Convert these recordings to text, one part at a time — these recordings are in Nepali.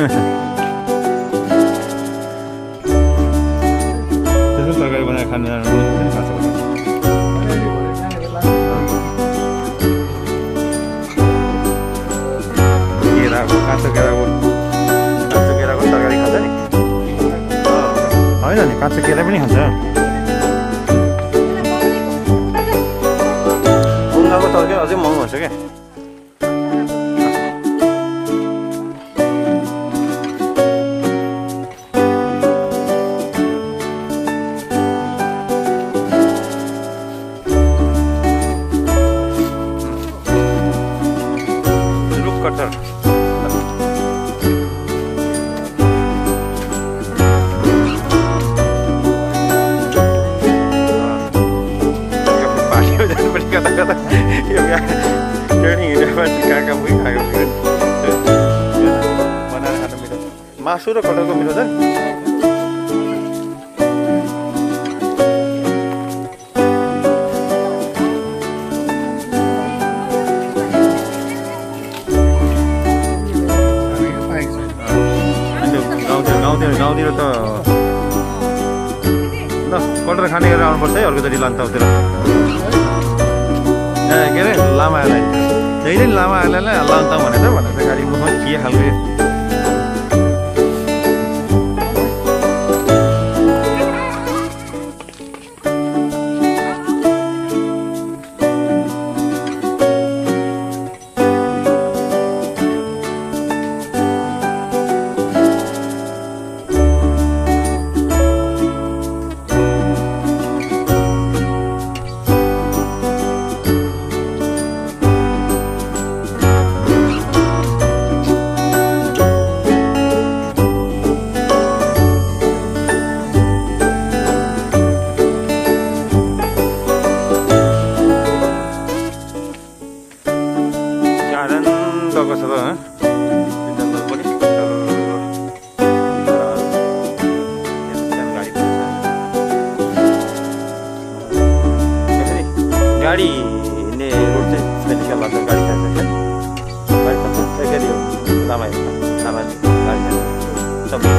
त्यसको तरकारी बनाएर खानु केराको काँचो केराको तरकारी खान्छ नि होइन नि काँचो केरा पनि खान्छ मुलाको तरकारी अझै महँगो हुन्छ क्या कटर मासु र कटरको मिठो छ गाउँतिर त ल कटर खाने गरेर आउनुपर्छ है अर्कोचोटि लान्ताउतिर ए के अरे लामाहरूलाई जहिले नि लामाहरूलाई लान्ताउ भनेर गाडी मुखमा के खालको गाडी हिँड्ने रोड चाहिँ मेडिकल लाग्छ गाडी खान्छ गाडी खान्छ के लामा गाडी खान्छ सबै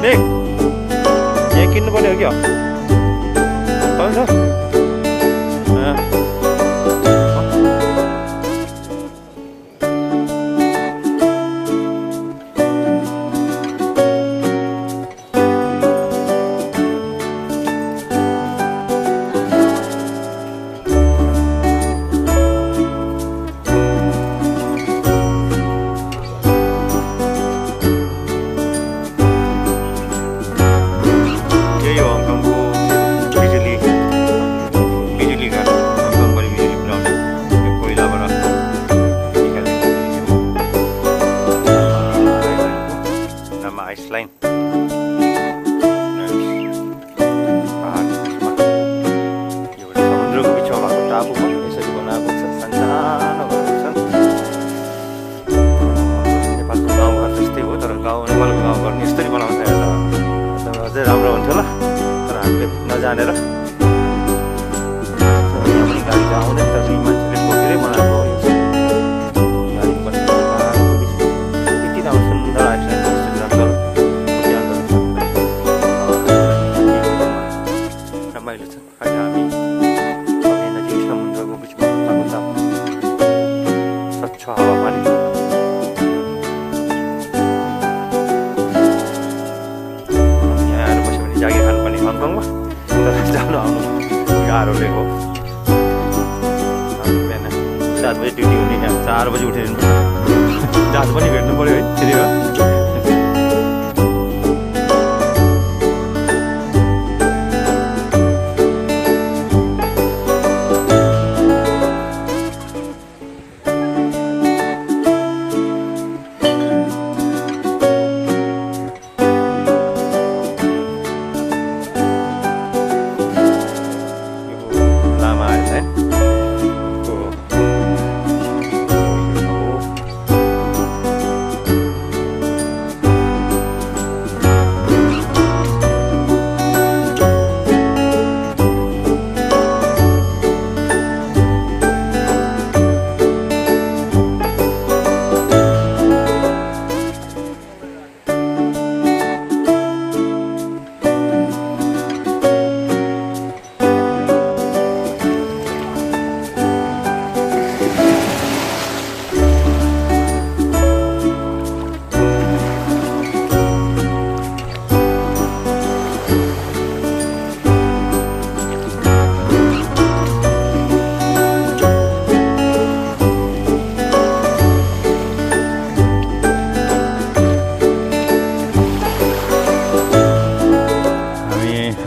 네. यहाँ किन्नु पर्ने हो क्या छ Lain समुद्रको बिचमा भएको टापुमा यसरी बनाएको छ सानो घरहरू छन् नेपालको गाउँघर जस्तै हो तर नेपालको गाउँघर नि यस्तरी बनाउँछ अझै राम्रो हुन्थ्यो होला तर हामीले नजानेर पनि गाडी त आउँदैन तर मान्छेले बोकेरै बनाएको हो गाडी पनि यति राम्रो सुन्दर आइसकेको रमाइलो छ अहिले हामी नजिक समुद्रको बिचमा भएको स्वच्छ हावा पानी यहाँ आएर बस्यो भने जागिर खानु पनि हङकङमा तर जानु आउनु गाह्रोले हो बिहान 7 बजी ड्युटी हुने यहाँ 4 बजी उठेर जहाज पनि भेट्नु पऱ्यो है त्यति हो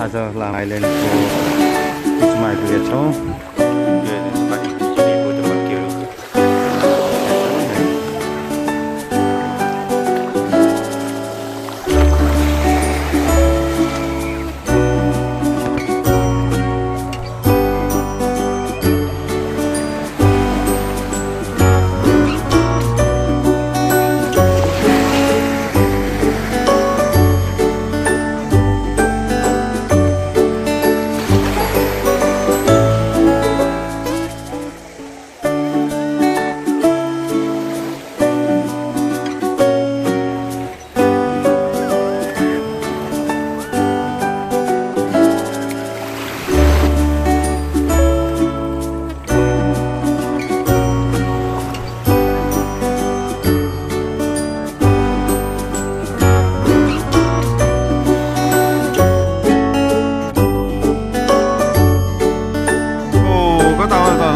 आज लामा आइल्यान्डको बिचमा आइपुगेका छौँ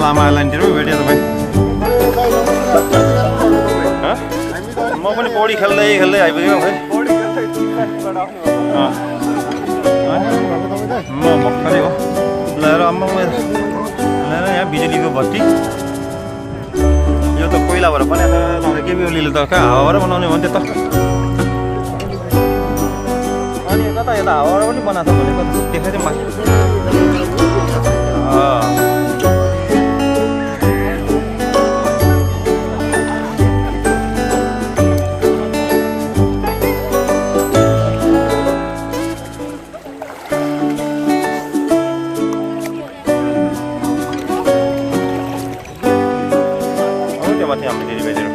लामा आइल्यान्डतिरमै भेट्यो तपाईँ म पनि पौडी खेल्दै खेल्दै आइपुग्यो खै म भर्खरै हो लिएर लिएर यहाँ बिजुलीको बत्ती यो त कोइलाबाट बनाएको त केपिओलीले त कहाँ हावाबाट बनाउने भन्थ्यो त अनि कता यता हावाबाट पनि बनाएको भनेको देखाएको थियो माथि हाम्रो दिदी बहिनीहरू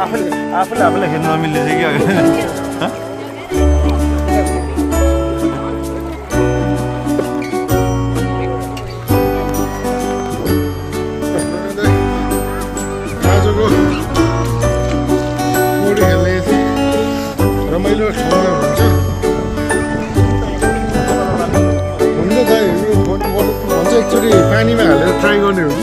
आफूले खेल्न नमिल्ने चाहिँ के आजको पौडी खेल्ने रमाइलो ठाउँमा हुन्छ त यो भन्छ एकचोटि पानीमा हालेर ट्राई गर्ने हो कि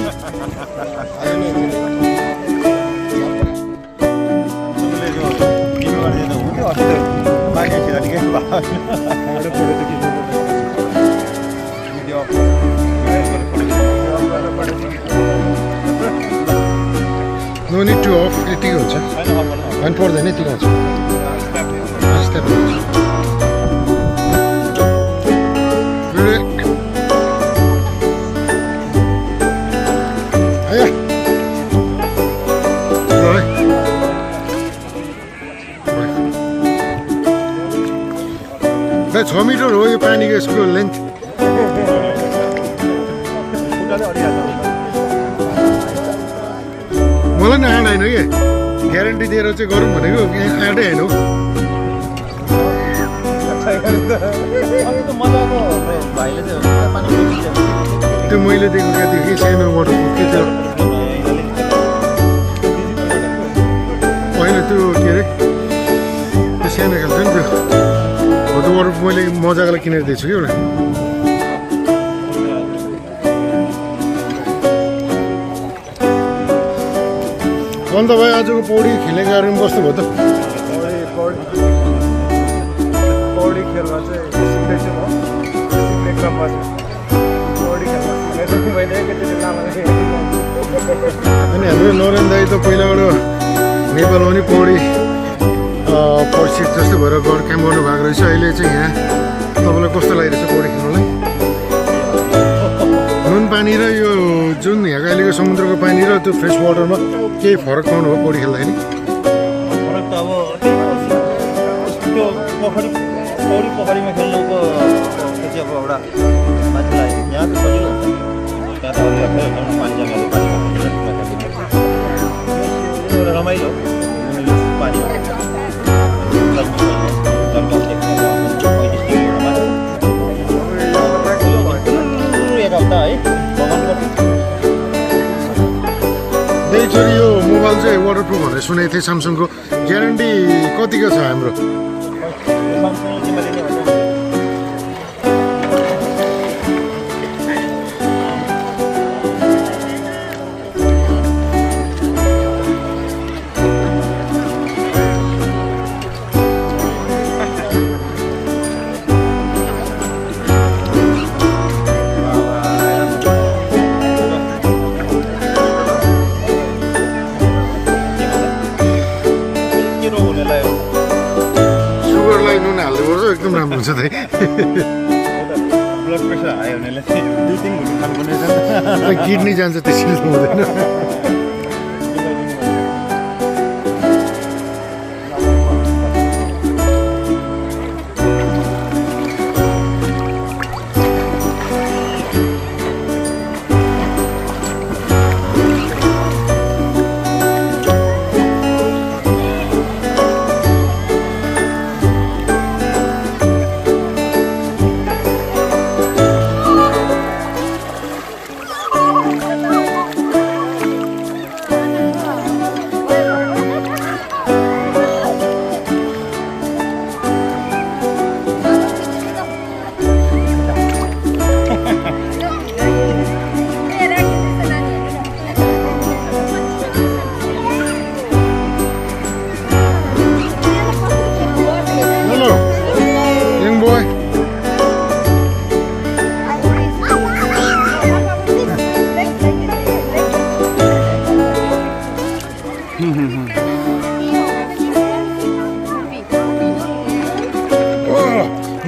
नो निड टु अफ यतिकै हुन्छ होइन पर्दैन यतिकै हुन्छ स्टेप हुन्छ भाइ 6 मिटर हो यो पानीको यसको लेन्थ मलाई नि आँट होइन कि ग्यारेन्टी दिएर चाहिँ गरौँ भनेको आँटै होइन हो त्यो मैले दिएको क्या त्यो कि सानो वाटरप्रुफ के त्यो होइन त्यो के अरे त्यो सानो खालको नि त्यो हो त्यो वाटरप्रुफ मैले मजाको किनेर दिएको छु कि एउटा अन्त भाइ आजको पौडी खेलेको कारण बस्नुभयो त पौडी खेल्न चाहिँ सिक्दैछु म सिक्ने क्रममा पौडी खेल्न सिक्दैछु मैले एकैचोटि लामो अनि हाम्रो नरेन दाई त पहिलाबाट नेपालमा पनि पौडी प्रशिक्षक जस्तो भएर काम गर्नु भएको रहेछ अहिले चाहिँ यहाँ तपाईँलाई कस्तो लागिरहेछ पौडी खेल्नुलाई नुन पानी र यो जुन यहाँको अहिलेको समुद्रको पानी र त्यो फ्रेस वाटरमा केही फरक पाउनु हो पौडी खेल्दाखेरि फरक त अब त्यो पोखरीमा खेल्नुको चाहिँ अब एउटा मान्छेलाई यहाँ त सजिलो हुन्छ त्यहाँ त पानी जमेर एउटा रमाइलो पानी एक हप्ता है छोरी यो मोबाइल चाहिँ वाटरप्रुफ भनेर सुनेको थिएँ स्यामसङको ग्यारेन्टी कतिको छ हाम्रो एकदम राम्रो हुन्छ त ब्लड प्रेसर हाई हुनेले दुई तिन घुम्नु खानुपर्ने किडनी जान्छ त्यसरी हुँदैन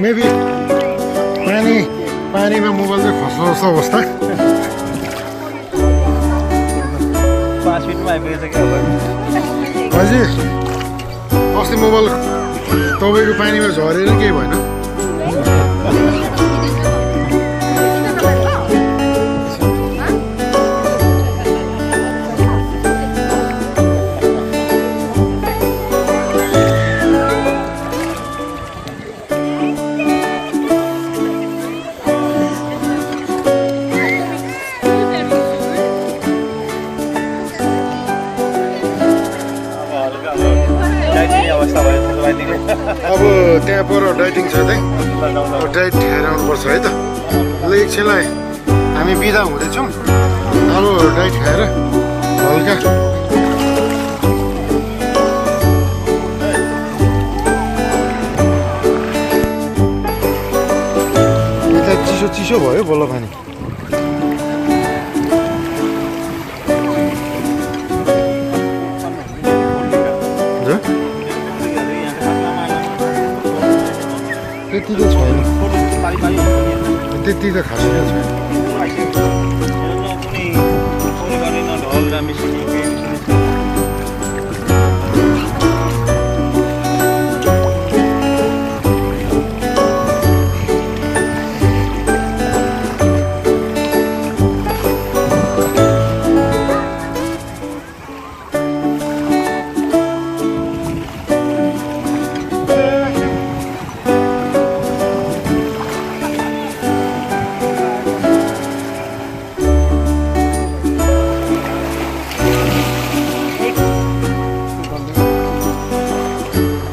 मेबी पानीमा मोबाइल चाहिँ खस्रो जस्तो अवस्था 5 फिटमा आइपुगेछ क्या हजुर अस्ति मोबाइल तपाईँको पानीमा झरेर केही भएन डाइटिङ अवस्था भयो तपाईँले अब त्यहाँ पर डाइटिङ छ चाहिँ अब डाइट खाएर आउनुपर्छ है त ल एकछिनलाई हामी बिदा हुँदैछौँ अब डाइट खाएर हल्का यता चिसो चिसो भयो बल्ल पानी त्यति त छैन त्यति त खासै छैन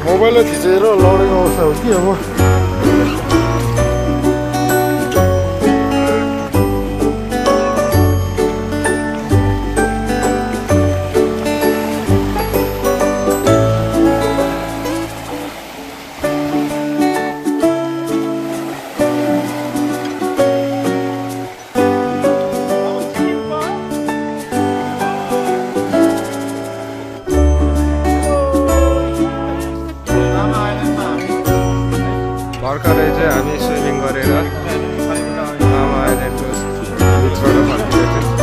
मोबाइललाई थिचेर लडेको अवस्था हो कि अब भर्खरै चाहिँ हामी स्विमिङ गरेर आमा आइल्यान्डको बिचबाट फर्किँदैछौँ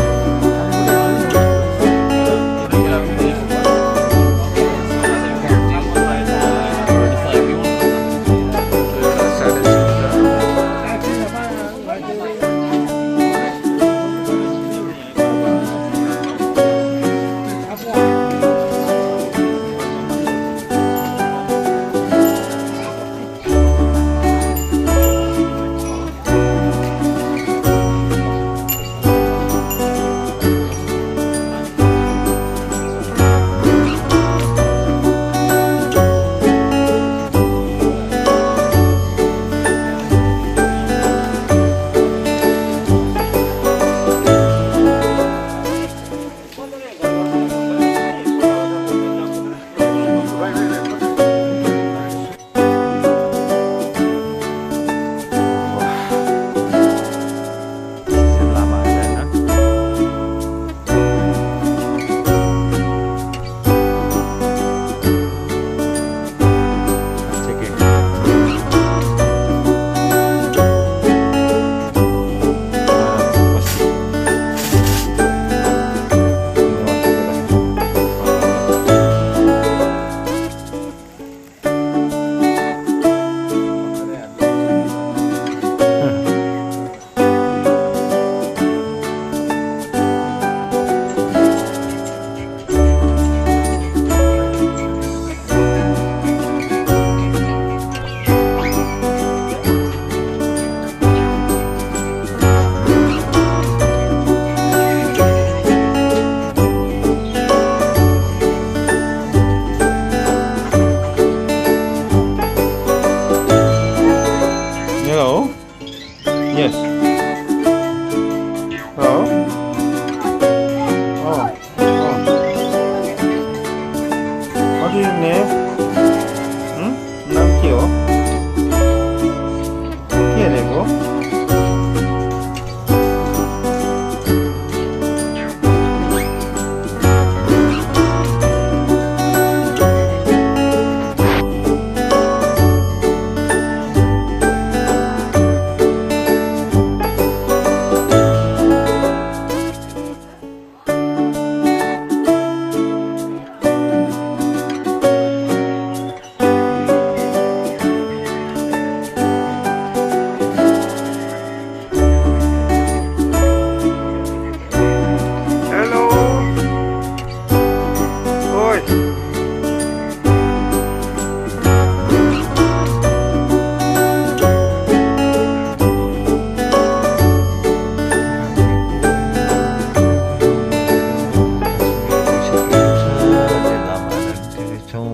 छौँ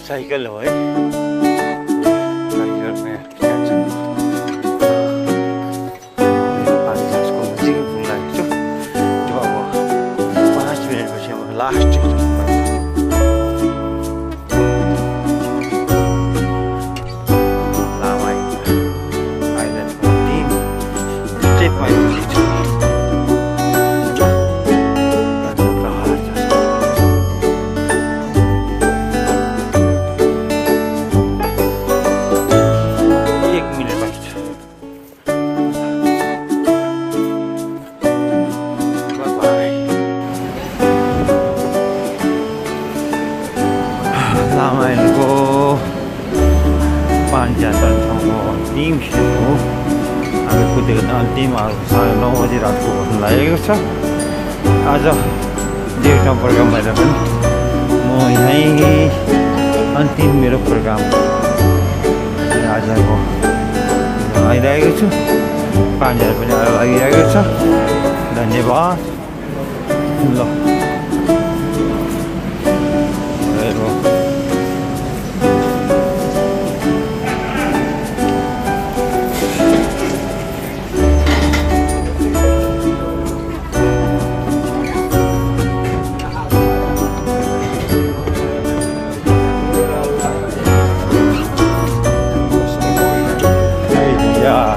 साइकल हो है पानी घाँसको नजिकै पुग्न लागेको छु जो अब 5 मिनटपछि अब लास्ट लामा आइल्यान्डको 3 स्टेपमा आइपुगेको छु लामाइलको पानी जाने ठाउँको अन्तिम सिट हो हामी कुदेको त अन्तिम 9:30 बजी रातको बस्नु लागेको छ आज डेटमा प्रोग्राम भएर पनि म यहीँ अन्तिम मेरो प्रोग्राम आजको आइरहेको छु 5,000 पनि लागिरहेको छ धन्यवाद ल Yeah.